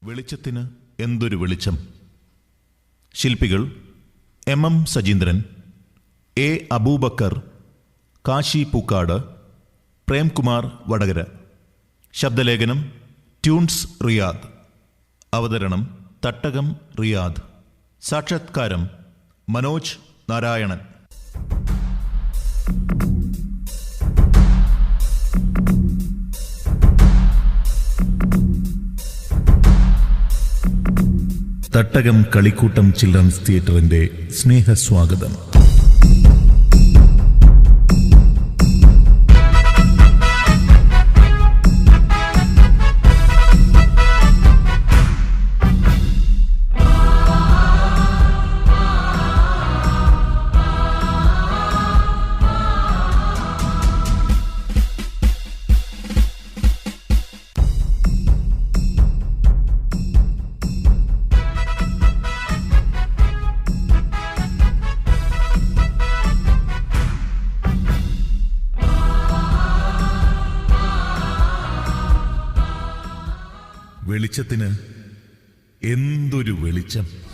വെളിച്ചത്തിന് എന്തൊരു വെളിച്ചം. ശില്പികൾ MM സജീന്ദ്രൻ, A അബൂബക്കർ, കാശി പൂക്കാട്, പ്രേംകുമാർ വടകര. ശബ്ദലേഖനം ട്യൂൺസ് റിയാദ്. അവതരണം തട്ടകം റിയാദ്. സാക്ഷാത്കാരം മനോജ് നാരായണൻ. തട്ടകം കളിക്കൂട്ടം ചിൽഡ്രൻസ് തിയേറ്ററിന്റെ സ്നേഹസ്വാഗതം. വെളിച്ചത്തിന് എന്തൊരു വെളിച്ചം.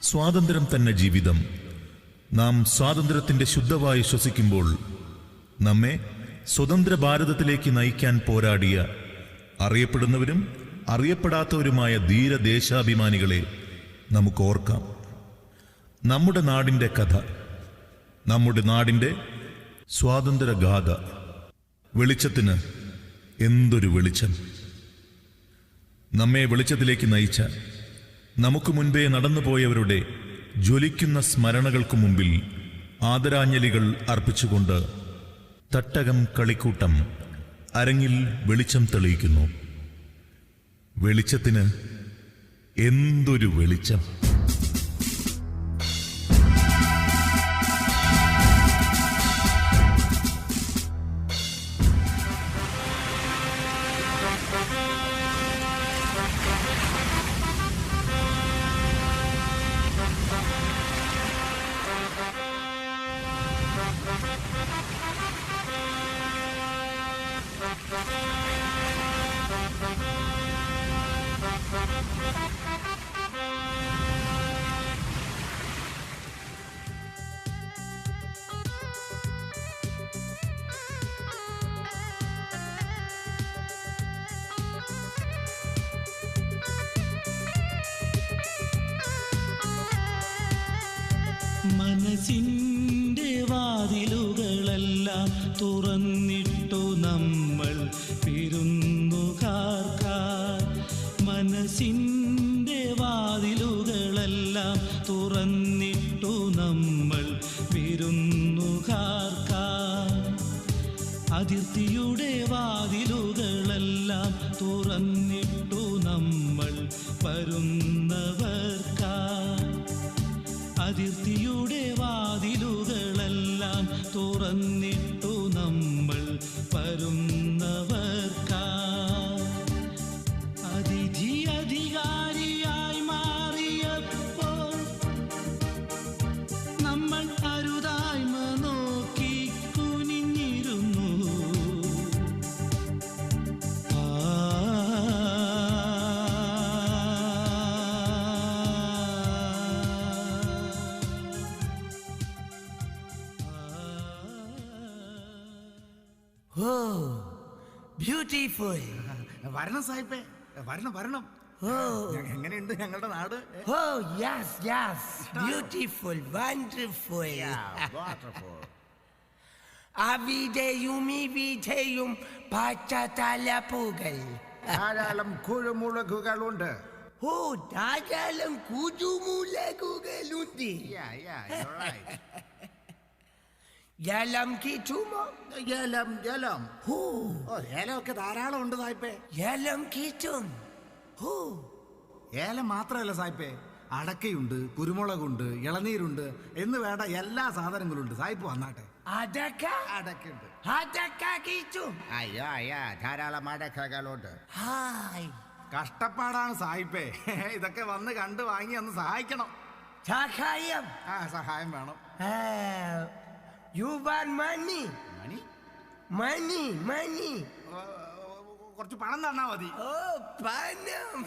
സ്വാതന്ത്ര്യം തന്നെ ജീവിതം. നാം സ്വാതന്ത്ര്യത്തിന്റെ ശുദ്ധവായു ശ്വസിക്കുമ്പോൾ നമ്മെ സ്വതന്ത്ര ഭാരതത്തിലേക്ക് നയിക്കാൻ പോരാടിയ അറിയപ്പെടുന്നവരും അറിയപ്പെടാത്തവരുമായ ധീരദേശാഭിമാനികളെ നമുക്ക് ഓർക്കാം. നമ്മുടെ നാടിൻ്റെ കഥ നമ്മുടെ നാടിൻ്റെ സ്വാതന്ത്ര്യഗാഥ. വെളിച്ചത്തിന് എന്തൊരു വെളിച്ചം! നമ്മെ വെളിച്ചത്തിലേക്ക് നയിച്ച, നമുക്ക് മുൻപേ നടന്നുപോയവരുടെ ജ്വലിക്കുന്ന സ്മരണകൾക്കു മുമ്പിൽ ആദരാഞ്ജലികൾ അർപ്പിച്ചുകൊണ്ട് തട്ടകം കളിക്കൂട്ടം അരങ്ങിൽ വെളിച്ചം തെളിയിക്കുന്നു. വെളിച്ചത്തിന് എന്തൊരു വെളിച്ചം! മനസ്സിൻ്റെ വാതിലുകളെല്ലാം തുറന്നിട്ടു നമ്മൾ വിരുന്നുകാർക്കാർ. മനസ്സിൻ്റെ വാതിലുകളെല്ലാം തുറന്നിട്ടു നമ്മൾ വിരുന്നുകാർക്കാർ. അതിർത്തിയുടെ വാതിലുകളെല്ലാം തുറന്നിട്ടു നമ്മൾ വരുന്നവർക്കാർ. അതിർത്തിയുടെ വാതിലുകളെല്ലാം തുറന്നിട്ടു നമ്മൾ വരുന്നവർക്കാർ. അതിഥി അധികാരിയായി മാറിയപ്പോൾ നമ്മൾ അരുതായ്മ നോക്കി കുനിഞ്ഞിരുന്നു. ബ്യൂട്ടിഫുൾ. വരണം സാഹിബേ, വരണം വരണം. എങ്ങനെയുണ്ട് ഞങ്ങളുടെ നാട്? Oh yes yes, beautiful, wonderful. അവിടെയും ഇവിടെയും പച്ചത്തലപ്പുകൾ, ധാരാളം കുരുമുളകുകളുണ്ട്. ഓ ധാരാളം കുരുമുളകുകളുണ്ട്. ജലം കിട്ടുമോ? ജലം ജലം. ഏലമൊക്കെ ധാരാളം ഉണ്ട് സാഹിബേ. ജലം കിട്ടും. ഏലം മാത്രമല്ല സാഹിബേ, അടക്കയുണ്ട്, കുരുമുളകുണ്ട്, ഇളനീരുണ്ട് എന്ന് വേണ്ട എല്ലാ സാധനങ്ങളും ഉണ്ട്. സാഹിബ് വന്നാട്ടെ. അടക്ക? അടക്കുണ്ട്. അടക്ക കിട്ടും. അയ്യോ അയ്യാ, ധാരാളം അടക്കകളുണ്ട്. ഹായ്, കഷ്ടപ്പാടാണ് സാഹിബേ, ഇതൊക്കെ വന്ന് കണ്ട് വാങ്ങി ഒന്ന് സഹായിക്കണം. സഹായം? സഹായം വേണം. You want money? Money? Money, money. കുറച്ച് പണം തന്നാ മതി. ഓ പണം.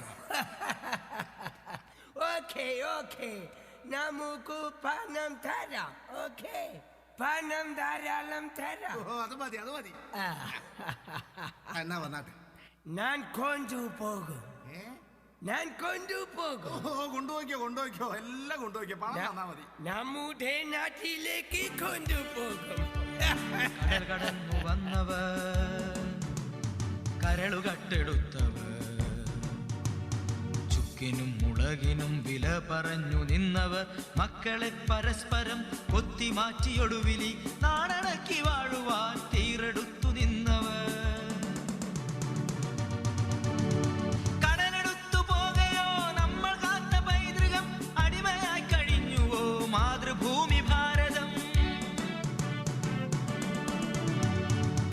ഓക്കേ ഓക്കേ, നമുക്ക് പണം തരാം. ഓക്കേ, പണം ധാരാളം തരാം. അത് മതി, അത് മതി. എന്നാ വന്നാട്ടെ. ഞാൻ കൊണ്ടുപോകും. ഞാൻ കൊണ്ടുപോകും. കൊണ്ടുപോയിക്കോ കൊണ്ടുപോയിക്കോ, എല്ലാം കൊണ്ടുപോയിക്കോ, പണം തന്നാ മതി. നമ്മുടെ നാട്ടിലേക്ക് കൊണ്ടുപോകും. കടൽ കടന്നു വന്നവർ, കരളുകട്ടെടുത്തവർ, ചുക്കിനും മുളകിനും വില പറഞ്ഞു നിന്നവർ, മക്കളെ പരസ്പരം കൊത്തി മാറ്റിയൊടുവിലി നാടടക്കി വാഴുവാൻ തീരെടുത്തു നിന്നവർ. മാതൃഭൂമി ഭാരതം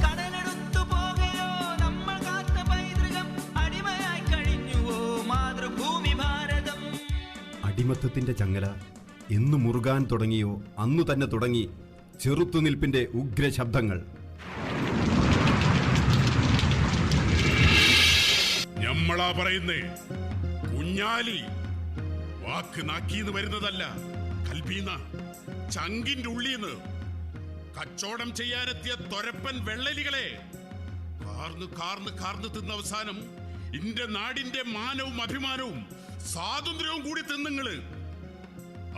കടലെടുത്തു പോകയോ നമ്മൾ കാത്ത പൈതൃകം അടിമയായി കഴിഞ്ഞുവോ മാതൃഭൂമി ഭാരതം. അടിമത്തത്തിന്റെ ചങ്ങല എന്നു മുറുകാൻ തുടങ്ങിയോ അന്നു തന്നെ തുടങ്ങി ചെറുത്തുനിൽപ്പിന്റെ ഉഗ്രശബ്ദങ്ങൾ. ഞമ്മളാ പറയുന്നേ, കുഞ്ഞാലി വാക്ക് നാക്കീന്ന് വരുന്നതല്ല, കൽബീന്ന, ചങ്കിന്റെ ഉള്ളീന്ന്. കച്ചോടം ചെയ്യാനെത്തിയ തൊരപ്പൻ വെള്ളലികളെ കാർന്ന് കാർന്ന് കാർന്ന് തിന്ന അവസാനം ഇന്റെ നാടിന്റെ മാനവും അഭിമാനവും സ്വാതന്ത്ര്യവും കൂടി തിന്നുങ്ങള്.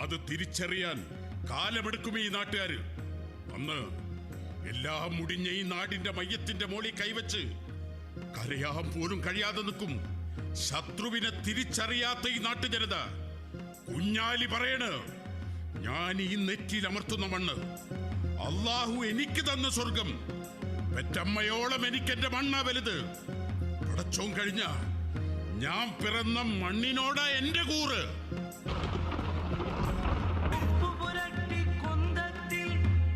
അത് തിരിച്ചറിയാൻ കാലമെടുക്കും ഈ നാട്ടുകാര്. അന്ന് എല്ലാം മുടിഞ്ഞ ഈ നാടിന്റെ മയ്യത്തിന്റെ മോളിൽ കൈവച്ച് കരയാൻ പോലും കഴിയാതെ നിൽക്കും ശത്രുവിനെ തിരിച്ചറിയാത്ത ഈ നാട്ടുജനത. കുഞ്ഞാലി പറയണ്, ഞാൻ ഈ നെറ്റിയിൽ അമർത്തുന്ന മണ്ണ് അള്ളാഹു എനിക്ക് തന്ന സ്വർഗം. പെറ്റമ്മയോളം എനിക്കെന്റെ മണ്ണാ വലുത്. പടച്ചോൻ കഴിഞ്ഞ ഞാൻ പിറന്ന മണ്ണിനോടാ എന്റെ കൂറ്. ഉപ്പുപുരട്ടി കുന്തത്തിൽ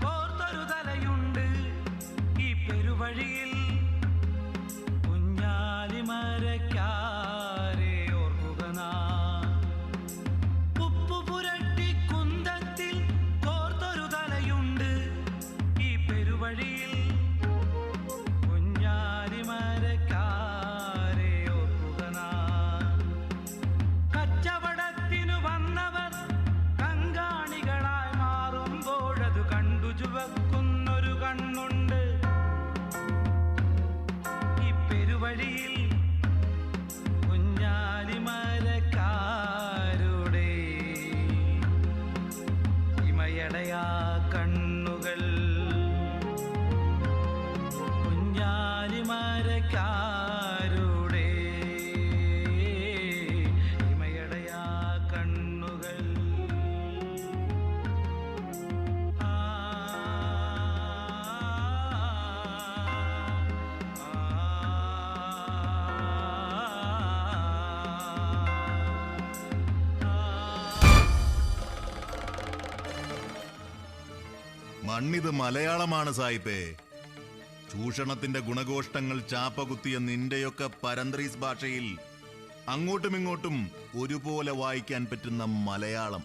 കോർത്തൊരു തലയുണ്ട് ഈ പെരുവഴിയിൽ. കുഞ്ഞാലി മരക്കാരെ ഓർക്കുക നാം. ഉപ്പുപുരട്ടി കുന്തത്തിൽ കോർത്തൊരു തലയുണ്ട് ഈ പെരുവഴിയിൽ. കുഞ്ഞാലി മരക്കാരെ ഓർക്കുക നാം. കച്ചവടത്തിനു വന്നവർ കങ്കാണികളായി മാറുമ്പോഴതു കണ്ടു ചുവക്കുന്നൊരു കണ്ണുണ്ട് ഈ പെരുവഴിയിൽ. കുഞ്ഞാലി മരക്കാരുടെ ഇമയടയാ കണ്ണുകൾ. കുഞ്ഞാലി മരക്കാരുടെ ഇമയടയാ കണ്ണുകൾ. ആ, മണ്ണിത് മലയാളമാണ് സായിപ്പേ. ചൂഷണത്തിന്റെ ഗുണഘോഷ്ടങ്ങൾ ചാപ്പകുത്തിയ നിന്റെയൊക്കെ പരന്ത്രീസ് ഭാഷയിൽ അങ്ങോട്ടും ഇങ്ങോട്ടും ഒരുപോലെ വായിക്കാൻ പറ്റുന്ന മലയാളം.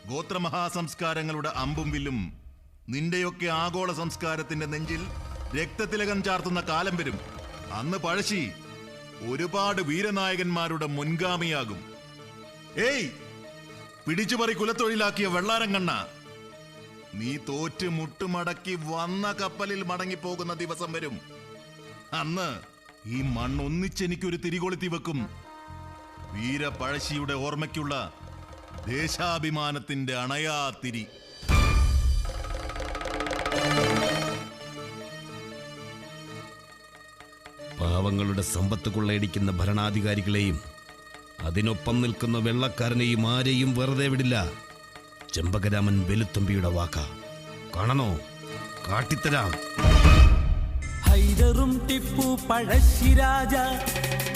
ഗോത്രമഹാസംസ്കാരങ്ങളുടെ അമ്പും വില്ലും നിന്റെയൊക്കെ ആഗോള സംസ്കാരത്തിന്റെ നെഞ്ചിൽ രക്തതിലകം ചാർത്തുന്ന കാലം വരും. അന്ന് പഴശ്ശി ഒരുപാട് വീരനായകന്മാരുടെ മുൻഗാമിയാകും. ഏയ്, പിടിച്ചുപറി കുലത്തൊഴിലാക്കിയ വെള്ളാരം കണ്ണ, നീ തോറ്റ് മുട്ടുമടക്കി വന്ന കപ്പലിൽ മടങ്ങിപ്പോകുന്ന ദിവസം വരും. അന്ന് ഈ മണ്ണൊന്നിച്ചെനിക്കൊരു തിരികൊളുത്തി വെക്കും. വീര പഴശ്ശിയുടെ ഓർമ്മയ്ക്കുള്ള ദേശാഭിമാനത്തിന്റെ അണയാ തിരി. പാവങ്ങളുടെ സമ്പത്ത് കൊള്ളയടിക്കുന്ന ഭരണാധികാരികളെയും അതിനൊപ്പം നിൽക്കുന്ന വെള്ളക്കാരനെയും ആരെയും വെറുതെ വിടില്ല. ചെമ്പകരാമൻ വെലുത്തമ്പിയുടെ വാക്ക. കാണണോ? കാട്ടിത്തരാം. ഹൈദറും ടിപ്പു പഴശ്ശിരാജ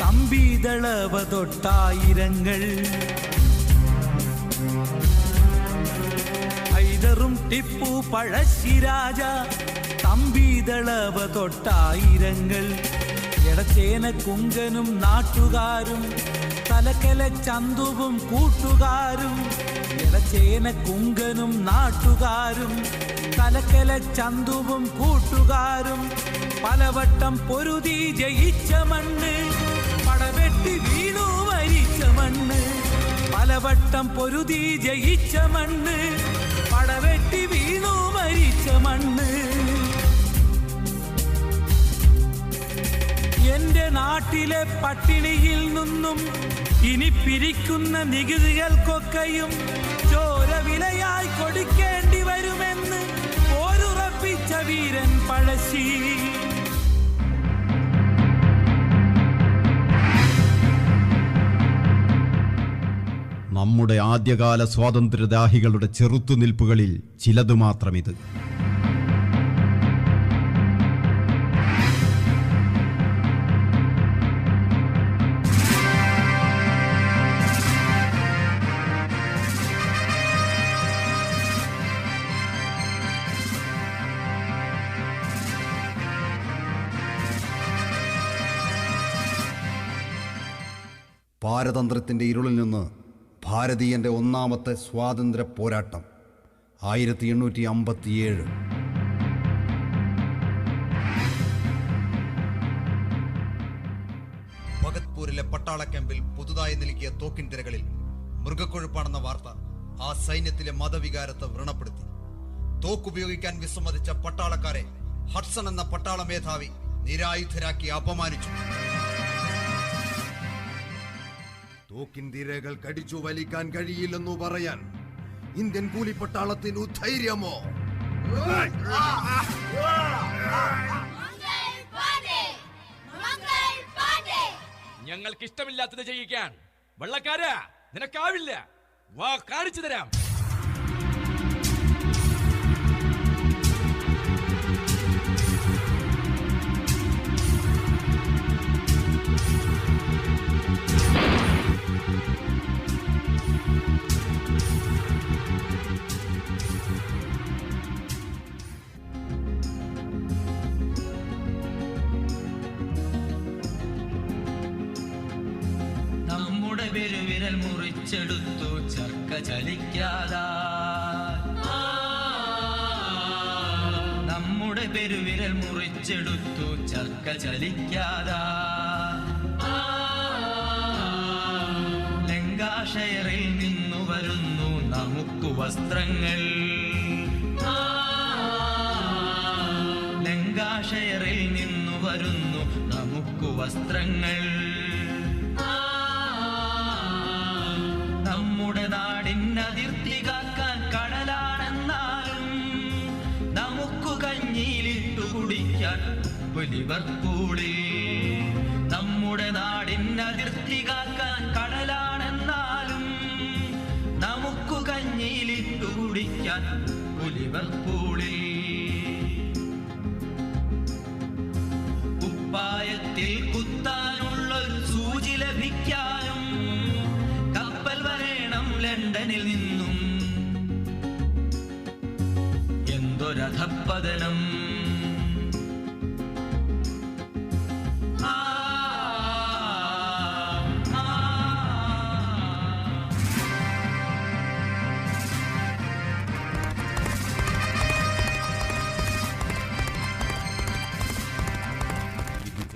തമ്പിതളവ തൊട്ടായിരങ്ങൾ. ഹൈദറും ടിപ്പു പഴശ്ശിരാജ തമ്പിതളവ തൊട്ടായിരങ്ങൾ. എടച്ചേന കുങ്കനും നാട്ടുകാരും തലക്കല ചന്തുവും കൂട്ടുകാരും. എടച്ചേന കുങ്കനും നാട്ടുകാരും തലക്കല ചന്തുവും കൂട്ടുകാരും. പലവട്ടം പൊരുതി ജയിച്ച മണ്ണ് പടവെട്ടി വീണു മരിച്ച മണ്ണ്. പലവട്ടം പൊരുതി ജയിച്ച മണ്ണ് പടവെട്ടി വീണു മരിച്ച മണ്ണ്. എന്റെ നാട്ടിലെ പട്ടിണിയിൽ നിന്നും ഇനി പിരിക്കുന്ന നികുതികൾക്കൊക്കെയും ചോര വിലയായി കൊടുക്കേണ്ടി വരുമെന്ന് പോരുറപ്പിച്ച വീരൻ പഴശ്ശി. നമ്മുടെ ആദ്യകാല സ്വാതന്ത്ര്യദാഹികളുടെ ചെറുത്തുനിൽപ്പുകളിൽ ചിലതു മാത്രമിത്. പാരതന്ത്രത്തിൻ്റെ ഇരുളിൽ നിന്ന് ഭാരതീയൻ്റെ ഒന്നാമത്തെ സ്വാതന്ത്ര്യ പോരാട്ടം 1857. ഭഗത്പൂരിലെ പട്ടാള ക്യാമ്പിൽ പുതുതായി നൽകിയ തോക്കിൻ തിരകളിൽ മൃഗക്കൊഴുപ്പാണെന്ന വാർത്ത ആ സൈന്യത്തിലെ മതവികാരത്തെ വ്രണപ്പെടുത്തി. തോക്കുപയോഗിക്കാൻ വിസമ്മതിച്ച പട്ടാളക്കാരെ ഹഡ്സൺ എന്ന പട്ടാള മേധാവി നിരായുധരാക്കി അപമാനിച്ചു. തോക്കിൻ തിരകൾ കടിച്ചു വലിക്കാൻ കഴിയില്ലെന്നു പറയാൻ ഇന്ത്യൻ കൂലിപ്പട്ടാളത്തിനു ധൈര്യമോ? ഞങ്ങൾക്ക് ഇഷ്ടമില്ലാത്തത് ചെയ്യിക്കാൻ വെള്ളക്കാരാ നിനക്കാവില്ല. വാ, കാണിച്ചു തരാം. നമ്മുടെ പെരുവിരൽ മുറിച്ചെടുത്തു ചർക്ക ചലിക്കാതാ. നമ്മുടെ പെരുവിരൽ മുറിച്ചെടുത്തു ചർക്ക ചലിക്കാതാ. ലങ്കാഷയറിൽ നിന്നു വരുന്നു നമുക്ക് വസ്ത്രങ്ങൾ. ലങ്കാഷയറിൽ നിന്നു വരുന്നു നമുക്ക് വസ്ത്രങ്ങൾ. നമ്മുടെ നാടിനതിർത്തി കാക്കാൻ കടലാണെന്നാലും നമുക്ക് കഞ്ഞിയിലിട്ടു കുടിക്കാൻ ലിവർപൂളിൽ. നമ്മുടെ നാടിനതിർത്തി കാക്കാൻ കടലാണെന്നാലും നമുക്ക് കഞ്ഞിയിലിട്ടു കുടിക്കാൻ ലിവർപൂളിൽ. കുപ്പായത്തിൽ കുത്താനുള്ളൊരു സൂചി ലഭിക്കാനും കപ്പൽ വരേണം ലണ്ടനിൽ നിന്നും. എന്തൊരധപ്പതനം!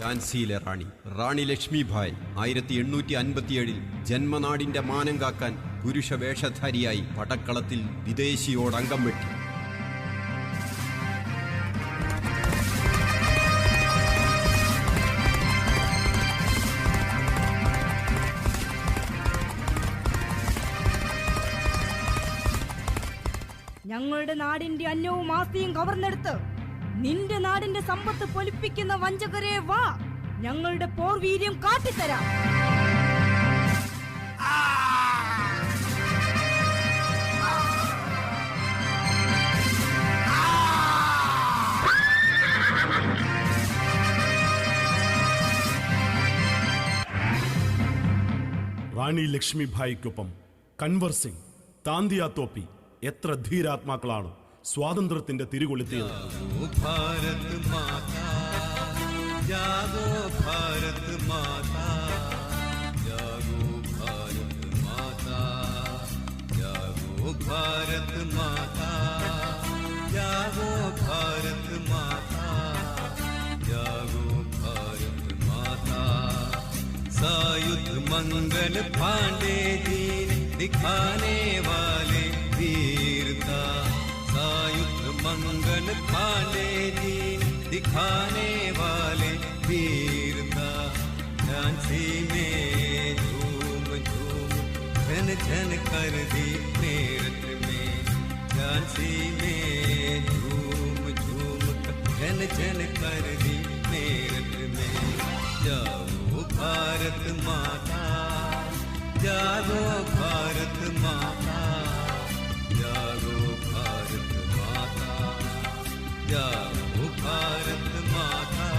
ഝാൻസിയിലെ റാണി ലക്ഷ്മിഭായ് 1857 ജന്മനാടിന്റെ മാനം കാക്കാൻ പുരുഷ വേഷധാരിയായി പടക്കളത്തിൽ വിദേശിയോട് അംഗം വെട്ടി. ഞങ്ങളുടെ നാടിന്റെ അന്നവും ആസ്തിയും കവർന്നെടുത്ത് നിന്റെ നാടിന്റെ സമ്പത്ത് പൊലിപ്പിക്കുന്ന വഞ്ചകരെ വാ, ഞങ്ങളുടെ പോർവീര്യം കാട്ടിത്തരാം. റാണി ലക്ഷ്മിഭായിക്കൊപ്പം കൻവർ സിംഗ്, താന്തിയ തോപ്പി എത്ര ധീരാത്മാക്കളാണ് സ്വാതന്ത്ര്യത്തിന്റെ തിരികൊളുത്തിയത്. ഭാരത് മാതാ ജാഗോ, ഭാരത് മാതാ ജാഗോ, ഭാരത് മാതാ ജാഗോ, ഭാരത് മാതാ ജാഗോ, ഭാരത് മാതാ ജാഗോ, ഭാരത് മാതാ. सायुध मंगल पांडे जी दिखाने वाले वीरता. सायुध मंगल पांडे जी दिखाने वाले वीरता. झांसी में झूम झूम झन झन कर दी मेरठ में. झांसी में झूम झूम झन झन कर दी मेरठ में. जाओ भारत माता जागो, भारत माता जागो, भारत माता जागो, भारत माता.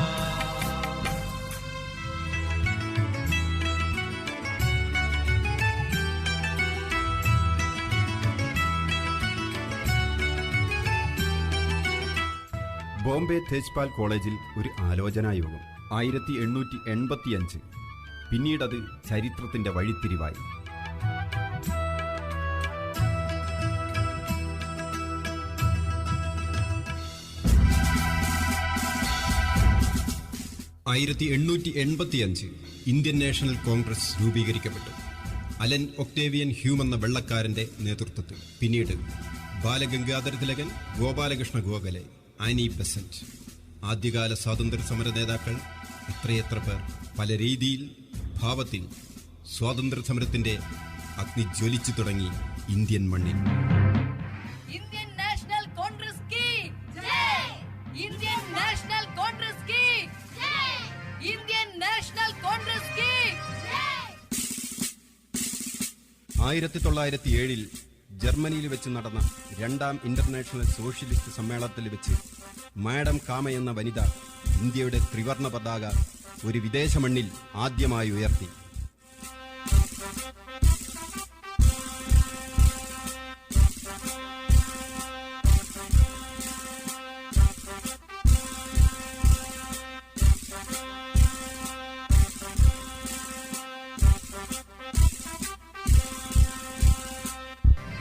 ബോംബെ തേജ്പാൽ കോളേജിൽ ഒരു ആലോചനായോഗം 1885. പിന്നീടത് ചരിത്രത്തിന്റെ വഴിത്തിരിവായി. ഇന്ത്യൻ നാഷണൽ കോൺഗ്രസ് രൂപീകരിക്കപ്പെട്ടു. അലൻ ഒക്ടേവിയൻ ഹ്യൂം എന്ന വെള്ളക്കാരന്റെ നേതൃത്വത്തിൽ. പിന്നീട് ബാലഗംഗാധര തിലകൻ, ഗോപാലകൃഷ്ണ ഗോഖലെ, ആനി ബെസന്റ്. ആദ്യകാല സ്വാതന്ത്ര്യ സമര നേതാക്കൾ എത്രയെത്ര പേർ പല രീതിയിൽ, ഭാവത്തിൽ സ്വാതന്ത്ര്യ സമരത്തിന്റെ അഗ്നി ജ്വലിച്ചു തുടങ്ങി ഇന്ത്യൻ മണ്ണിൽ. 1907 ജർമ്മനിയിൽ വെച്ച് നടന്ന 2ാം ഇന്റർനാഷണൽ സോഷ്യലിസ്റ്റ് സമ്മേളനത്തിൽ വെച്ച് മാഡം കാമ എന്ന വനിത ഇന്ത്യയുടെ ത്രിവർണ പതാക ഒരു വിദേശ മണ്ണിൽ ആദ്യമായി ഉയർത്തി.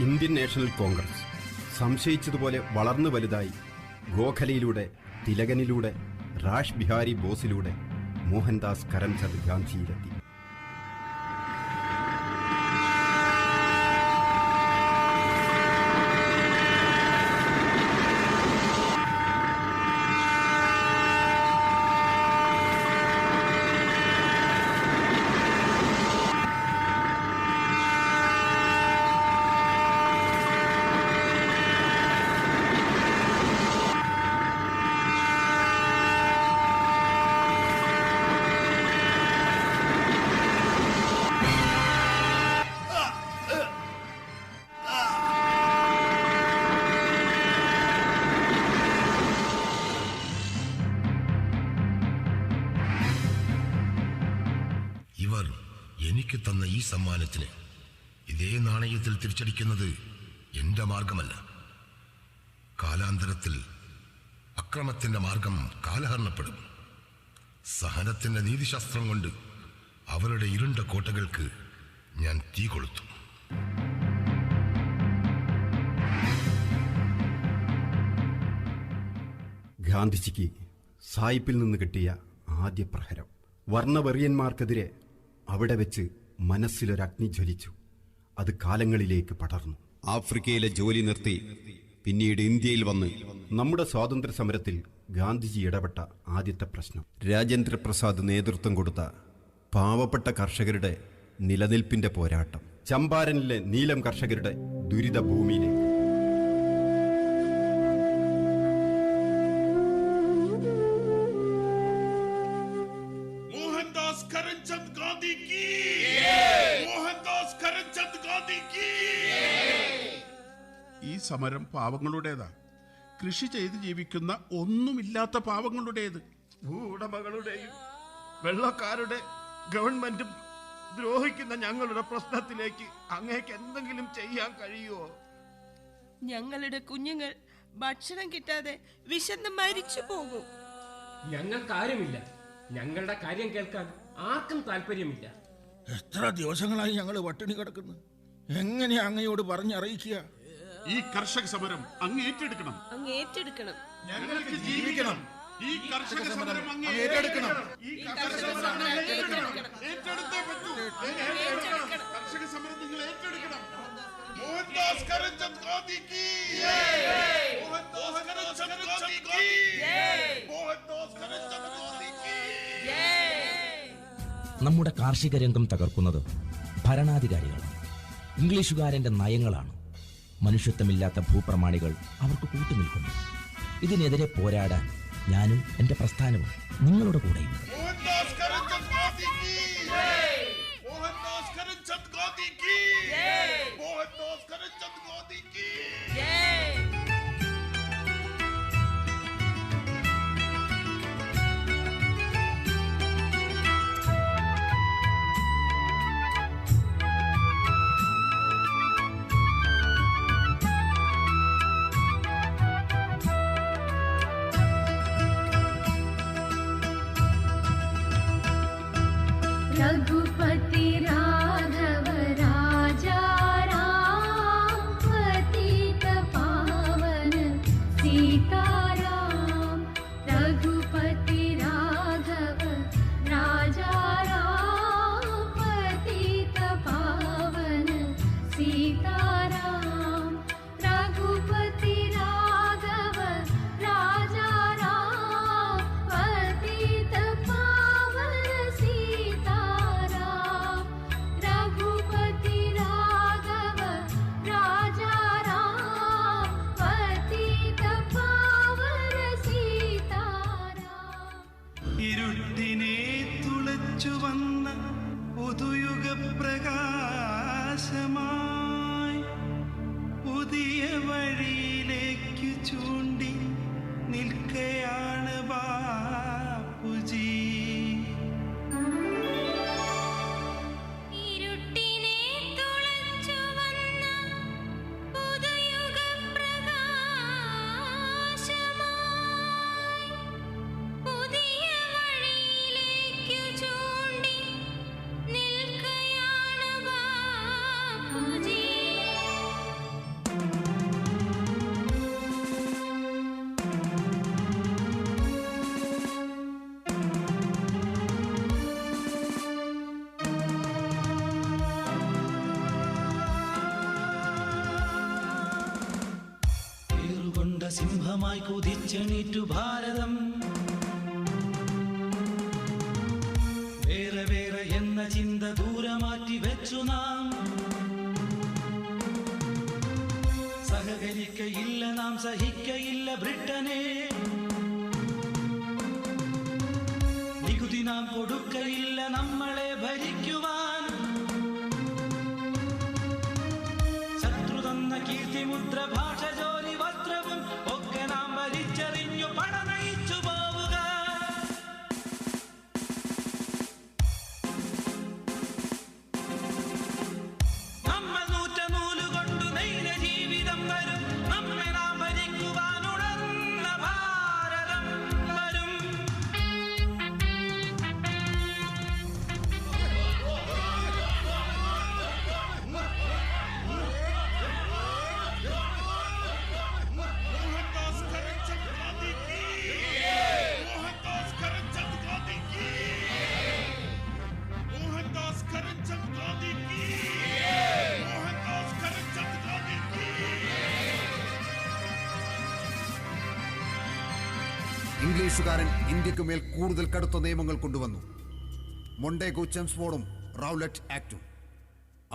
ഇന്ത്യൻ നാഷണൽ കോൺഗ്രസ് സംശയിച്ചതുപോലെ വളർന്നു വലുതായി. ഗോഖലെയിലൂടെ, തിലകനിലൂടെ, റാഷ് ബിഹാരി ബോസിലൂടെ മോഹൻദാസ് കരംചന്ദ് ഗാന്ധിയിലെത്തി. ഇവർ എനിക്ക് തന്ന ഈ സമ്മാനത്തിന് ഇതേ നാണയത്തിൽ തിരിച്ചടിക്കുന്നത് എന്റെ മാർഗമല്ല. കാലാന്തരത്തിൽ അക്രമത്തിന്റെ മാർഗം കാലഹരണപ്പെടും. സഹനത്തിന്റെ നീതിശാസ്ത്രം കൊണ്ട് അവരുടെ ഇരുണ്ട കോട്ടകൾക്ക് ഞാൻ തീ കൊളുത്തും. ഗാന്ധിജിക്ക് സായിപ്പിൽ നിന്ന് കിട്ടിയ ആദ്യ പ്രഹരം. വർണ്ണവെറിയന്മാർക്കെതിരെ അവിടെ വെച്ച് മനസ്സിലൊരഗ്നി ജ്വലിച്ചു. അത് കാലങ്ങളിലേക്ക് പടർന്നു. ആഫ്രിക്കയിലെ ജോലി നിർത്തി പിന്നീട് ഇന്ത്യയിൽ വന്ന് നമ്മുടെ സ്വാതന്ത്ര്യ സമരത്തിൽ ഗാന്ധിജി ഇടപെട്ട ആദ്യത്തെ പ്രശ്നം രാജേന്ദ്രപ്രസാദ് നേതൃത്വം കൊടുത്ത പാവപ്പെട്ട കർഷകരുടെ നിലനിൽപ്പിന്റെ പോരാട്ടം. ചമ്പാരനിലെ നീലം കർഷകരുടെ ദുരിത ഭൂമിയിലേക്ക്. മോഹൻദാസ് കരംചന്ദ് ഗാന്ധി കി, മോഹൻദാസ് കരംചന്ദ് ഗാന്ധി കി. ഈ സമരം പാവങ്ങളുടേതാ. കൃഷി ചെയ്ത് ജീവിക്കുന്ന ഒന്നുമില്ലാത്ത പാവങ്ങളുടേത്. ഭൂവുടമകളുടെയും വെള്ളക്കാരുടെ ഗവൺമെന്റും ദ്രോഹിക്കുന്ന ഞങ്ങളുടെ പ്രശ്നത്തിലേക്ക് അങ്ങേക്ക് എന്തെങ്കിലും ചെയ്യാൻ കഴിയുമോ? ഞങ്ങളുടെ കുഞ്ഞുങ്ങൾ ഭക്ഷണം കിട്ടാതെ വിശന്ന് മരിച്ചു പോകും. ഞങ്ങൾക്കാരുമില്ല. ഞങ്ങളുടെ കാര്യം കേൾക്കാൻ ആർക്കും താല്പര്യമില്ല. എത്ര ദിവസങ്ങളായി ഞങ്ങൾ പട്ടിണി കിടക്കുന്നു. എങ്ങനെയാ അങ്ങയോട് പറഞ്ഞറിയിക്കുക? ഈ കർഷക സമരം അങ്ങ് ഏറ്റെടുക്കണം. അങ്ങ് ഏറ്റെടുക്കണം. ഞങ്ങൾക്ക് ജീവിക്കണം. ഈ കർഷക സമരം അങ്ങ് ഏറ്റെടുക്കണം. ഈ കർഷക സമരം ഏറ്റെടുത്തേ പറ്റൂ. കർഷക സമരം നിങ്ങൾ ഏറ്റെടുക്കണം. മോഹൻദാസ് കരംചന്ദ് ഗാന്ധി കി, മോഹൻദാസ് കരംചന്ദ് ഗാന്ധി കി, മോഹൻദാസ് കരംചന്ദ് ഗാന്ധി കി. നമ്മുടെ കാർഷിക രംഗം തകർക്കുന്നത് ഭരണാധികാരികളാണ്. ഇംഗ്ലീഷുകാരന്റെ നയങ്ങളാണ്. മനുഷ്യത്വമില്ലാത്ത ഭൂപ്രമാണികൾ അവർക്ക് കൂട്ടുനിൽക്കുന്നു. ഇതിനെതിരെ പോരാടാൻ ഞാനും എന്റെ പ്രസ്ഥാനവും നിങ്ങളുടെ കൂടെയുണ്ട്. മോഹൻദാസ് കരംചന്ദ് ഗാന്ധി കി, മോഹൻദാസ് കരംചന്ദ് ഗാന്ധി കി, മോഹൻദാസ് കരംചന്ദ് ഗാന്ധി കി. रघुपति राघव राजा राम, पतित पावन सीताराम. रघुपति राघव राजा राम, पतित पावन सीताराम. रघुपति राघव राजा राम, पतित पावन सीताराम. रघुपति राघव राजा राम, पतित पावन സിംഹമായി കുതിച്ചെണീറ്റു ഭാരതം. വേറെ വേറെ എന്ന ചിന്ത ദൂരമാറ്റി വെച്ചു നാം. സഹകരിക്കയില്ല നാം, സഹിക്കയില്ല ബ്രിട്ടനെ. നികുതി നാം കൊടുക്കയില്ല നമ്മളെ ഭരിക്കുവാൻ. ശത്രു തന്ന കീർത്തിമുദ്ര, ഭാഷ, ജോലി, വസ്ത്രവും ഒക്കെ നാം വലിച്ചെറിഞ്ഞു പണ നയിച്ചു പോവുക. നമ്മൾ നൂറ്റ നൂലുകൊണ്ടു നെയ്ത ജീവിതം വരും. നമ്മെ നാം ഭരിക്കുവാൻ ഉണർന്ന ഭാരതം വരും. ഇംഗ്ലീഷുകാരൻ ഇന്ത്യക്ക് മേൽ കൂടുതൽ കടുത്ത നിയമങ്ങൾ കൊണ്ടുവന്നു. മൊണ്ടേഗു ചെംസ്ഫോർഡും റൗലറ്റ് ആക്ടും.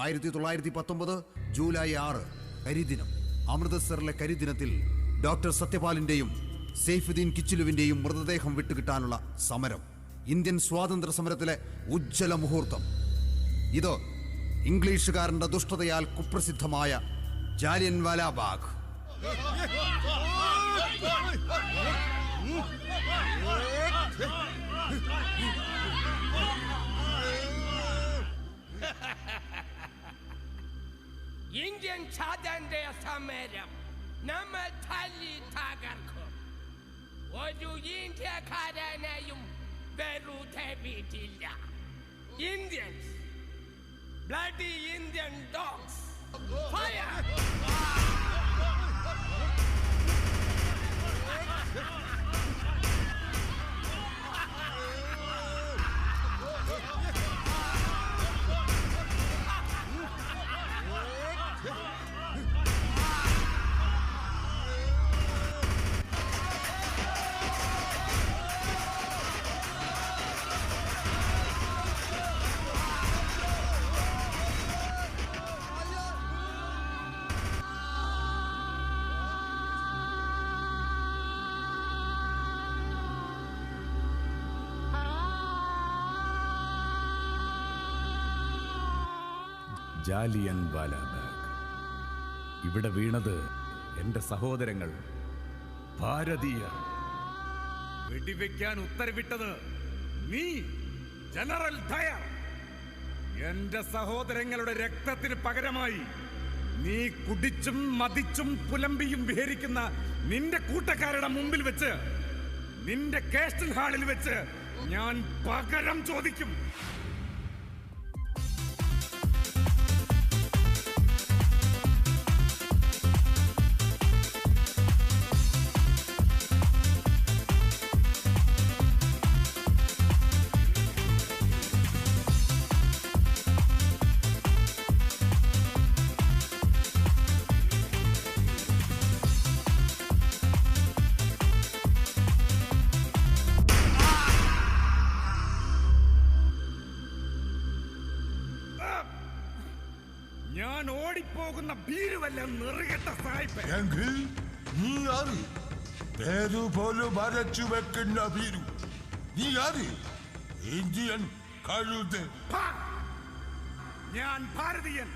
1919 ജൂലൈ 6 കരിദിനം. അമൃതസറിലെ കരിദിനത്തിൽ ഡോക്ടർ സത്യപാലിന്റെയും സെയ്ഫുദ്ദീൻ കിച്ചിലുവിന്റെയും മൃതദേഹം വിട്ടുകിട്ടാനുള്ള സമരം. ഇന്ത്യൻ സ്വാതന്ത്ര്യ സമരത്തിലെ ഉജ്ജ്വല മുഹൂർത്തം. ഇത് ഇംഗ്ലീഷുകാരന്റെ ദുഷ്ടതയാൽ കുപ്രസിദ്ധമായ ജാലിയൻവാലാ ബാഗ്. ഇന്ത്യൻ സ്വാതന്ത്ര്യ സമരം നമ്മൾ തല്ലി തകർക്കും. ഒരു ഇന്ത്യക്കാരനെയും വെറുതെ വിടില്ല. Indians, bloody Indian dogs, fire! Jallian Walabagh. ഇവിടെ വീണത് എന്റെ സഹോദരങ്ങൾ, ഭാരതീയർ. വെടിവെക്കാൻ ഉത്തരവിട്ടത് നീ, ജനറൽ ഡയർ. എന്റെ സഹോദരങ്ങളുടെ രക്തത്തിന് പകരമായി നീ കുടിച്ചും മതിച്ചും പുലമ്പിയും വിഹരിക്കുന്ന നിന്റെ കൂട്ടക്കാരുടെ മുമ്പിൽ വെച്ച്, നിന്റെ കേസ്റ്റൽ ഹാളിൽ വെച്ച് ഞാൻ പകരം ചോദിക്കും. ഞാൻ ഓടിപ്പോകുന്ന ഭീരുവല്ല നിറകെട്ട സായിപ്പ്. എങ്കിൽ നീ ആര്? പേരു പോലും വരച്ചു വെക്കുന്ന ഭീരു. നീ ആര്? ഇന്ത്യൻ കഴുത്. ഞാൻ ഭാരതീയൻ,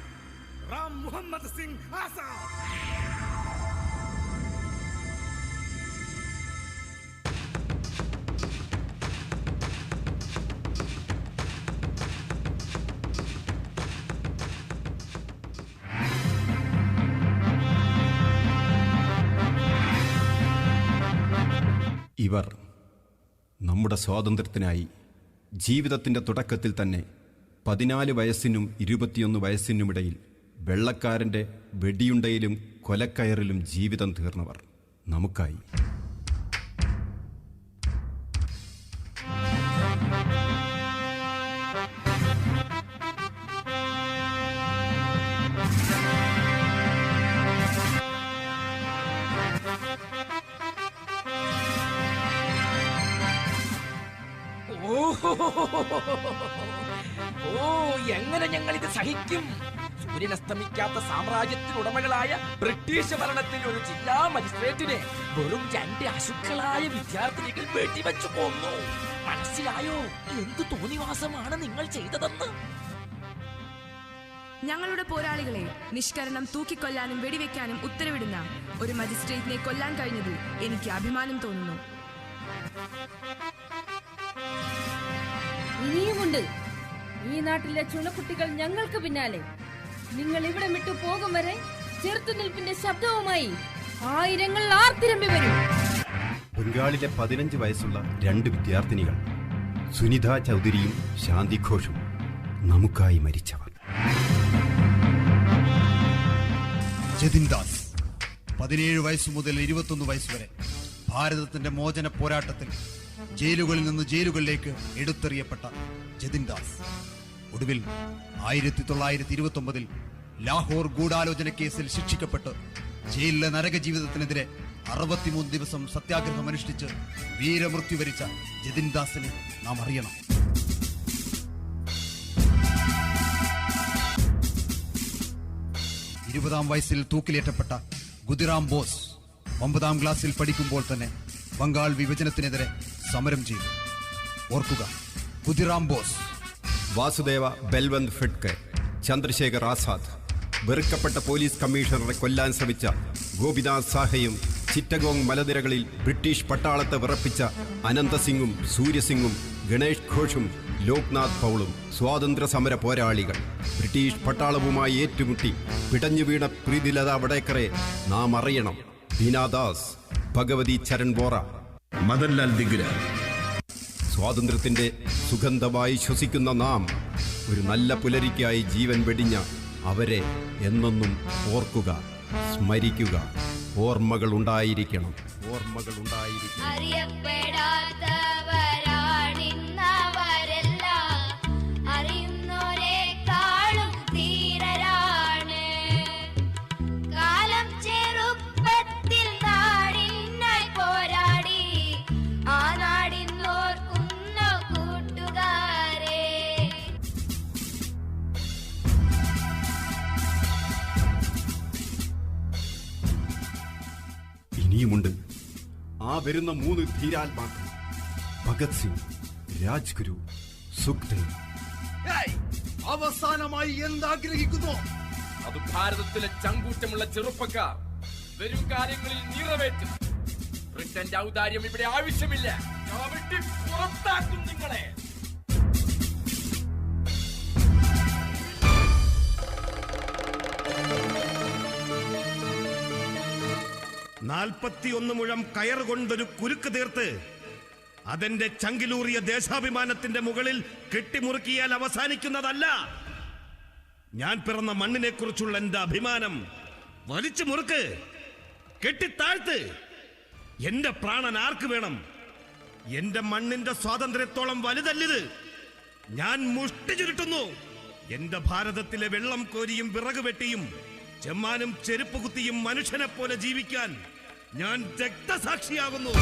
റാം മുഹമ്മദ് സിംഗ് ആസാദ്. ഇവർ നമ്മുടെ സ്വാതന്ത്ര്യത്തിനായി ജീവിതത്തിൻ്റെ തുടക്കത്തിൽ തന്നെ 14 വയസ്സിനും 21 വയസ്സിനുമിടയിൽ വെള്ളക്കാരൻ്റെ വെടിയുണ്ടയിലും കൊലക്കയറിലും ജീവിതം തീർന്നവർ നമുക്കായി. ഓ, എങ്ങനെ ഞങ്ങൾ ഇത് സഹിക്കും? സൂര്യനസ്തമിക്കാത്ത സാമ്രാജ്യത്തിനുടമകളായ ബ്രിട്ടീഷ് ഭരണത്തിൽ ഒരു ജില്ലാ മജിസ്ട്രേറ്റിനെ വെറും 2 അശുക്കളായ വിദ്യാർത്ഥിനികൾ വെടിവെച്ചു കൊന്നു. മനസ്സിലായോ എന്ത് തോന്നിവാസമാണ് നിങ്ങൾ ചെയ്തതെന്ന്? ഞങ്ങളുടെ പോരാളികളെ നിഷ്കരണം തൂക്കിക്കൊല്ലാനും വെടിവെക്കാനും ഉത്തരവിടുന്ന ഒരു മജിസ്ട്രേറ്റിനെ കൊല്ലാൻ കഴിഞ്ഞതിൽ എനിക്ക് അഭിമാനം തോന്നുന്നു. ഇനിയുമുണ്ട്. ഈ നാട്ടിലെ ചുണക്കുട്ടികൾ ഞങ്ങൾക്ക് പിന്നാലെ. നിങ്ങൾ ഇവിടെ വിട്ടു പോകും വരെ ചെറുത്തുനിൽപ്പിന്റെ ശബ്ദവുമായി ആയിരങ്ങൾ ആർത്തിരമ്പി വരും. ബംഗാളിലെ 15 വയസ്സുള്ള 2 വിദ്യാർത്ഥിനികൾ സുനിത ചൗധരിയും ശാന്തി ഘോഷും നമുക്കായി മരിച്ചവർ. ജതിൻ ദാസ് 17 വയസ്സു മുതൽ 21 വയസ്സ് വരെ ഭാരതത്തിന്റെ മോചന പോരാട്ടത്തിൽ ജയിലുകളിൽ നിന്ന് ജയിലുകളിലേക്ക് എടുത്തെറിയപ്പെട്ട ജതിൻ ദാസ് ഒടുവിൽ 1929 ലാഹോർ ഗൂഢാലോചന കേസിൽ ശിക്ഷിക്കപ്പെട്ട് ജയിലിലെ നരക ജീവിതത്തിനെതിരെ 63 ദിവസം സത്യാഗ്രഹം അനുഷ്ഠിച്ച് വീരമൃത്യു വരിച്ച ജതിൻ ദാസിനെ നാം അറിയണം. ഇരുപതാം വയസ്സിൽ തൂക്കിലേറ്റപ്പെട്ട ഖുദിറാം ബോസ് 9ാം ക്ലാസ്സിൽ പഠിക്കുമ്പോൾ തന്നെ ബംഗാൾ വിഭജനത്തിനെതിരെ സമരം ചെയ്തു. ഓർക്കുക, ഖുദിറാം ബോസ്. വാസുദേവ ബൽവന്ത് ഫിഡ്കെ, ചന്ദ്രശേഖർ ആസാദ്, വെറുക്കപ്പെട്ട പോലീസ് കമ്മീഷണറെ കൊല്ലാൻ ശ്രമിച്ച ഗോപിനാഥ് സാഹയും ചിറ്റഗോങ് മലനിരകളിൽ ബ്രിട്ടീഷ് പട്ടാളത്തെ വിറപ്പിച്ച അനന്തസിംഗും സൂര്യസിംഗും ഗണേഷ് ഘോഷും ലോക്നാഥ് പൗളും സ്വാതന്ത്ര്യ സമര പോരാളികൾ. ബ്രിട്ടീഷ് പട്ടാളവുമായി ഏറ്റുമുട്ടി പിടഞ്ഞു വീണ പ്രീതിലത വടേക്കറെ നാം അറിയണം. ദീനാദാസ്, ഭഗവതി ചരൺ ബോറ, മദൻലാൽ ദിഗ്ര. സ്വാതന്ത്ര്യത്തിന്റെ സുഗന്ധമായി ശ്വസിക്കുന്ന നാം ഒരു നല്ല പുലരിക്കായി ജീവൻ വെടിഞ്ഞ അവരെ എന്നെന്നും ഓർക്കുക, സ്മരിക്കുക. ഓർമ്മകൾ ഉണ്ടായിരിക്കണം. അറിയപ്പെടാത്തവരാണിന്നവരെല്ലാം അറിയുന്നോരെക്കാളും ധീരരാണ്. കാലം ചെറുപ്പത്തിൽ നാടിനായി പോരാടി ആ നാടിന്നോർക്കുന്ന കൂട്ടുകാരെ. ഇനിയുമുണ്ട്. ആ വരുന്ന 3 ധീരാത്മാക്കൾ ഭഗത് സിംഗ്, രാജ്ഗുരു, സുഖ്ദേവ്. അവസാനമായി എന്താഗ്രഹിക്കുന്നു? അത് ഭാരതത്തിലെ ചങ്കൂറ്റമുള്ള ചെറുപ്പക്കാർ വരും കാര്യങ്ങളിൽ നിറവേറ്റും. ബ്രിട്ടന്റെ ഔദാര്യം ഇവിടെ ആവശ്യമില്ല. ചവിട്ടി പുറത്താക്കും നിങ്ങളെ. നാൽപ്പത്തിയൊന്ന് മുഴം കയറുകൊണ്ടൊരു കുരുക്ക് തീർത്ത് അതെന്റെ ചങ്കിലൂറിയ ദേശാഭിമാനത്തിന്റെ മുകളിൽ കെട്ടിമുറുക്കിയാൽ അവസാനിക്കുന്നതല്ല. ഞാൻ പിറന്ന മണ്ണിനെ കുറിച്ചുള്ള എന്റെ അഭിമാനം വലിച്ചു മുറുക്ക്, കെട്ടിത്താഴ്ത്ത്. എന്റെ പ്രാണൻ ആർക്ക് വേണം? എന്റെ മണ്ണിന്റെ സ്വാതന്ത്ര്യത്തോളം വലുതല്ലിത്. ഞാൻ മുഷ്ടി ചുരുട്ടുന്നു. എന്റെ ഭാരതത്തിലെ വെള്ളം കോരിയും വിറക് വെട്ടിയും ചെമ്മാനും ചെരുപ്പ് കുത്തിയും മനുഷ്യനെ പോലെ ജീവിക്കാൻ ഞാൻ രക്തസാക്ഷിയാകുന്നു.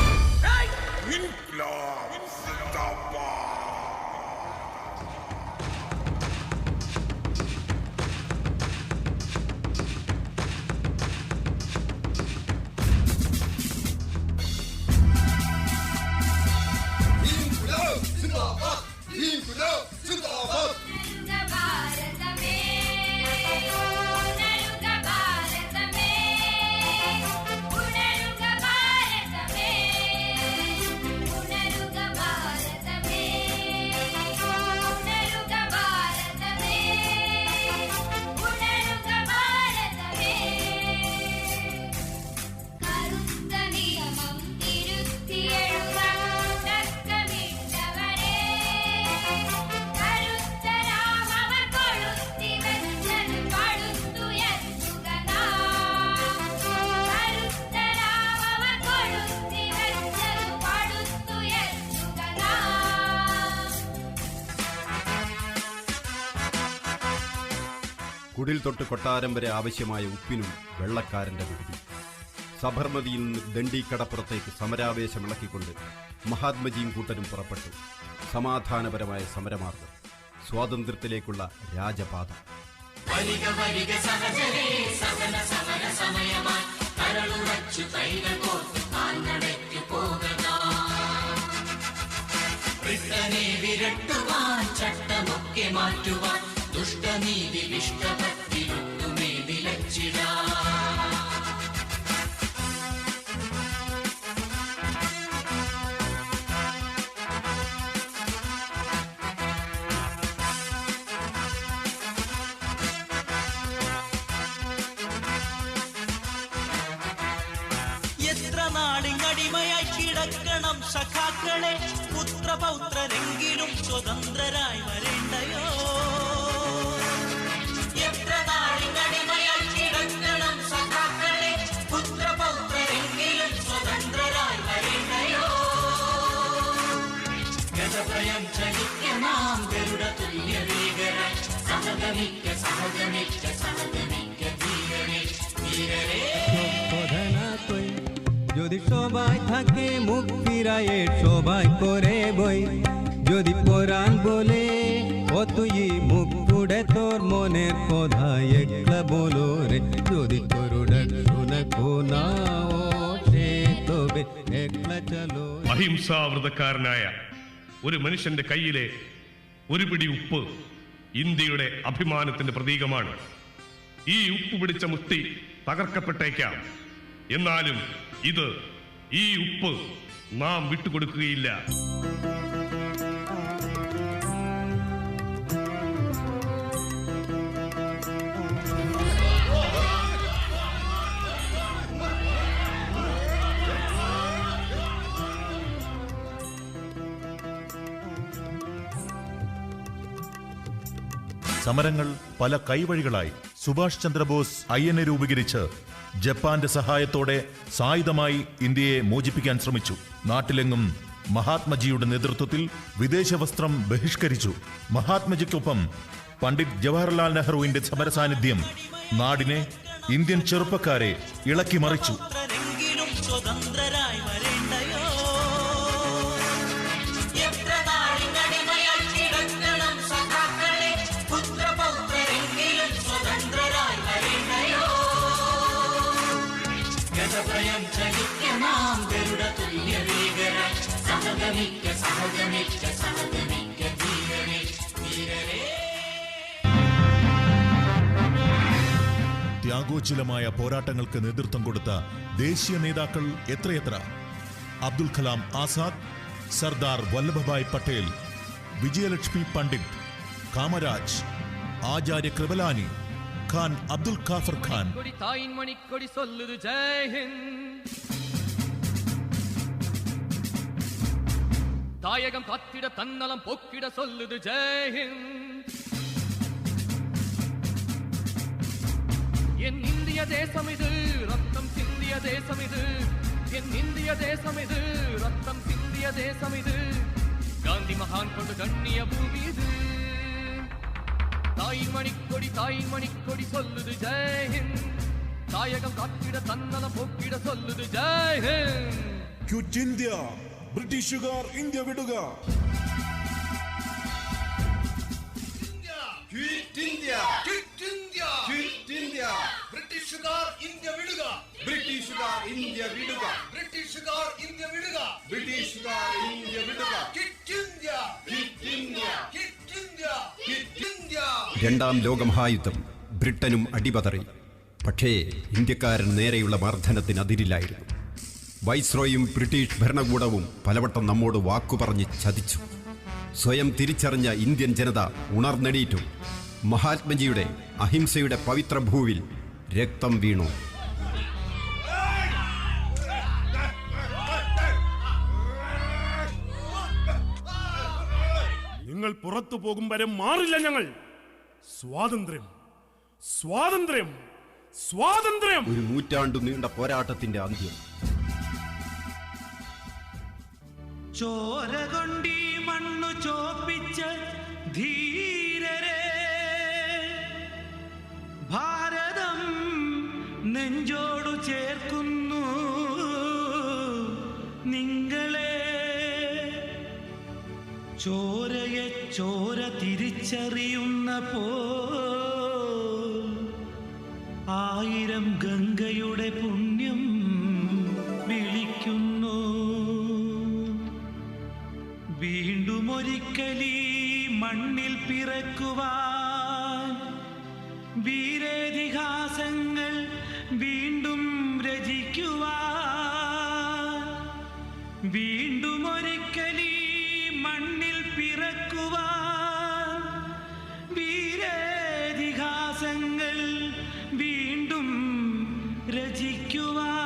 കുടിൽ തൊട്ട് കൊട്ടാരം വരെ ആവശ്യമായ ഉപ്പിനും വെള്ളക്കാരന്റെ വിടുതി. സബർമതിയിൽ നിന്ന് ദണ്ഡീക്കടപ്പുറത്തേക്ക് സമരാവേശമിളക്കിക്കൊണ്ട് മഹാത്മജിയും കൂട്ടരും പുറപ്പെട്ടു. സമാധാനപരമായ സമരമാർഗം, സ്വാതന്ത്ര്യത്തിലേക്കുള്ള രാജപാത. ബ്രിട്ടനെ വിരട്ടുവാൻ, ചട്ടമൊക്കെ മാറ്റുവാൻ, ദുഷ്ടനീതി വിഷ്ടഭക്തിയൊട്ടുമേ വിലച്ചിടാൻ. എത്ര നാടിങ്ങടിമയായി കിടക്കണം സഖാക്കളെ, പുത്രപൗത്രരെങ്കിലും സ്വതന്ത്രരായി വരേണ്ടയോ. എത്ര നാടിങ്ങടിമയായി കിടക്കണം സഖാക്കളെ, പുത്രപൗത്രരെങ്കിലും സ്വതന്ത്രരായി വരേണ്ടയോ. ഗജഭയം ചലിക്ക നാം ഗരുഡ തുല്യ ഭീകരായി, സഹഗമിക്ക സഹഗമിക്ക സഹഗമിക്ക ധീരരെ ധീരരെ. যদি সবাই থাকে মুখ ফিরায়ে সবাই করে বই, যদি কোরআন বলে ও তুই মুখ পুড়ে তোর মনের কথা একলা বলো রে, যদি তোর ডাক শুনে কোনা ওঠে তবে একলা চলো. അഹിംസാവ്രതക്കാരനായ ഒരു മനുഷ്യന്റെ കയ്യിലെ ഒരു പിടി ഉപ്പ് ഇന്ത്യയുടെ അഭിമാനത്തിന്റെ പ്രതീകമാണ്. ഈ ഉപ്പ് പിടിച്ച മുഷ്ടി തകർക്കപ്പെട്ടേക്കാം, എന്നാലും ഈ ഉപ്പ് നാം വിട്ടുകൊടുക്കുകയില്ല. സമരങ്ങൾ പല കൈവഴികളായി സുഭാഷ് ചന്ദ്രബോസ് INA രൂപീകരിച്ച് ജപ്പാന്റെ സഹായത്തോടെ സായുധമായി ഇന്ത്യയെ മോചിപ്പിക്കാൻ ശ്രമിച്ചു. നാട്ടിലെങ്ങും മഹാത്മജിയുടെ നേതൃത്വത്തിൽ വിദേശ വസ്ത്രം ബഹിഷ്കരിച്ചു. മഹാത്മജിക്കൊപ്പം പണ്ഡിറ്റ് ജവഹർലാൽ നെഹ്റുവിന്റെ സമരസാന്നിധ്യം നാടിനെ, ഇന്ത്യൻ ചെറുപ്പക്കാരെ ഇളക്കി മറിച്ചു. സ്വതന്ത്രരായി വരേണ്ടയോ. എത്ര നാടിങ്ങടിമയായി കിടക്കണം സഖാക്കളെ, പുത്രപൗത്രരെങ്കിലും സ്വതന്ത്രരായി വരേണ്ടയോ. ഗജഭയം ചലിക്ക നാം ഗരുഡ തുല്യ ഭീകരായി, സഹഗമിക്ക സഹഗമിക്ക സഹഗമിക്ക ധീരരെ ധീരരെ. ത്യാഗോജ്വലമായ പോരാട്ടങ്ങൾക്ക് നേതൃത്വം കൊടുത്ത ദേശീയ നേതാക്കൾ എത്രയെത്ര. അബ്ദുൽ കലാം ആസാദ്, സർദാർ വല്ലഭഭായ് പട്ടേൽ, വിജയലക്ഷ്മി പണ്ഡിറ്റ്, കാമരാജ്, ആചാര്യ കൃപലാനി, ഖാൻ അബ്ദുൽ ഖാഫർ ഖാൻ. தாயின் மணிக்கொடி சொல்லுது ஜெய் ஹிந்த். தாயகம் காத்திட தன்னலம் போக்கிட சொல்லுது ஜெய் ஹிந்த். என் இந்திய தேசம் இது, ரத்தம் சிந்திய தேசம் இது. என் இந்திய தேசம் இது, ரத்தம் சிந்திய தேசம் இது. காந்தி மகான் கொண்டு கண்ணிய பூமி இது. தாயின் மணிக்கொடி சொல்லுது ஜெய் ஹிந்த். தாயகம் காத்திட தன்னலம் போக்கிட சொல்லுது ജയ് ഹിന്ദ്. ക്വിറ്റ് ഇന്ത്യ, ബ്രിട്ടീഷുകാർ ഇന്ത്യ വിടുക. Quit India, quit India, quit India. ബ്രിട്ടീഷുകാർ ഇന്ത്യ വിടുക, ബ്രിട്ടീഷുകാർ ഇന്ത്യ വിടുക, ബ്രിട്ടീഷുകാർ ഇന്ത്യ വിടുക, ബ്രിട്ടീഷുകാർ ഇന്ത്യ വിടുക. Quit India, quit India, quit India, quit India. രണ്ടാം ലോകമഹായുദ്ധം. ബ്രിട്ടനും അടിപതറി. പക്ഷേ ഇന്ത്യക്കാരൻ നേരെയുള്ള മർദ്ദനത്തിന് അതിരില്ലായിരുന്നു. വൈസ്രോയും ബ്രിട്ടീഷ് ഭരണകൂടവും പലവട്ടം നമ്മോട് വാക്കുപറഞ്ഞ് ചതിച്ചു. സ്വയം തിരിച്ചറിഞ്ഞ ഇന്ത്യൻ ജനത ഉണർന്നെണീറ്റു. മഹാത്മജിയുടെ അഹിംസയുടെ പവിത്ര ഭൂവിൽ രക്തം വീണു. നിങ്ങൾ പുറത്തു പോകും വരെ മാറില്ല ഞങ്ങൾ. സ്വാതന്ത്ര്യം, സ്വാതന്ത്ര്യം, സ്വാതന്ത്ര്യം. ഒരു നൂറ്റാണ്ടു നീണ്ട പോരാട്ടത്തിന്റെ അന്ത്യം. ചോര കൊണ്ടീ മണ്ണു ചോപ്പിച്ച ധീരരെ, ഭാരതം നെഞ്ചോടു ചേർക്കുന്നു നിങ്ങളെ ചോരയെ ചോര തിരിച്ചറിയുന്ന ആയിരം ഗംഗയുടെ പുണ്യം വിളിക്കുന്നു. വീണ്ടും ഒരിക്കലീ മണ്ണിൽ പിറക്കുവാൻ വീരേതിഹാസങ്ങൾ വീണ്ടും രചിക്കുവാൻ. വീണ്ടും ഒരിക്കലീ മണ്ണിൽ പിറക്കുവാൻ വീരേതിഹാസങ്ങൾ വീണ്ടും രചിക്കുവാൻ.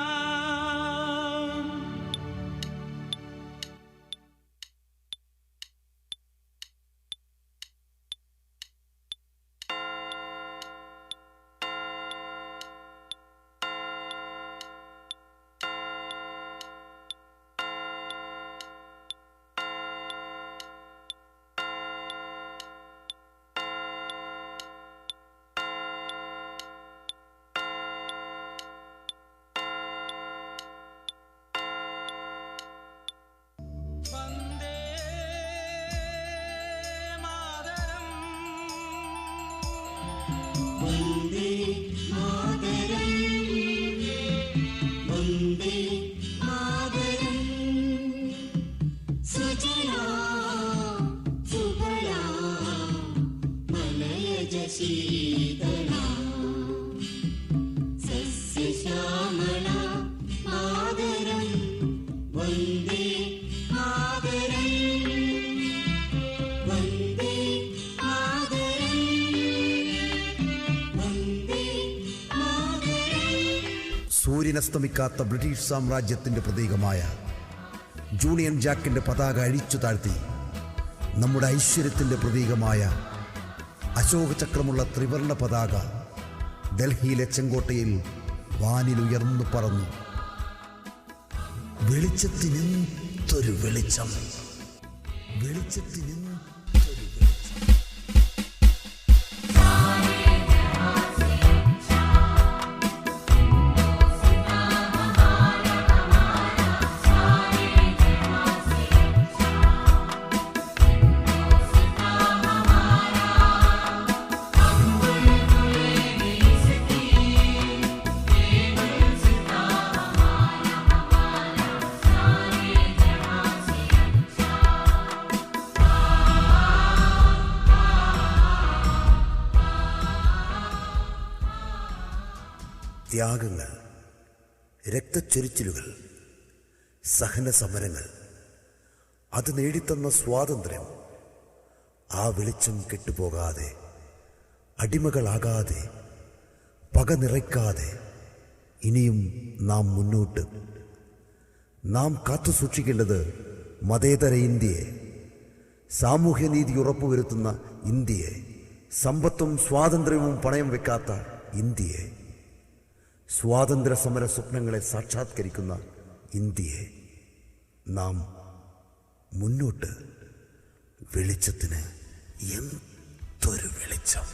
സൂര്യനസ്തമിക്കാത്ത ബ്രിട്ടീഷ് സാമ്രാജ്യത്തിന്റെ പ്രതീകമായ യൂണിയൻ ജാക്കിന്റെ പതാക അഴിച്ചു താഴ്ത്തി നമ്മുടെ ഐശ്വര്യത്തിന്റെ പ്രതീകമായ അശോക ചക്രമുള്ള ത്രിവർണ പതാക ഡൽഹിയിലെ ചെങ്കോട്ടയിൽ വാനിലുയർന്നു പറന്നു. വെളിച്ചത്തിനെന്തൊരു വെളിച്ചം, വെളിച്ചത്തിന് ത്യാഗങ്ങൾ, രക്തച്ചൊരിച്ചിലുകൾ, സഹന സമരങ്ങൾ, അത് നേടിത്തന്ന സ്വാതന്ത്ര്യം, ആ വെളിച്ചം കെട്ടുപോകാതെ, അടിമകളാകാതെ, പക നിറയ്ക്കാതെ ഇനിയും നാം മുന്നോട്ട്. നാം കാത്തു സൂക്ഷിക്കേണ്ടത് മതേതര ഇന്ത്യയെ, സാമൂഹ്യനീതി ഉറപ്പുവരുത്തുന്ന ഇന്ത്യയെ, സമ്പത്തും സ്വാതന്ത്ര്യവും പണയം വെക്കാത്ത ഇന്ത്യയെ, സ്വാതന്ത്ര്യ സമര സ്വപ്നങ്ങളെ സാക്ഷാത്കരിക്കുന്ന ഇന്ത്യയെ. നാം മുന്നോട്ട്. വെളിച്ചത്തിന് എന്തൊരു വെളിച്ചം!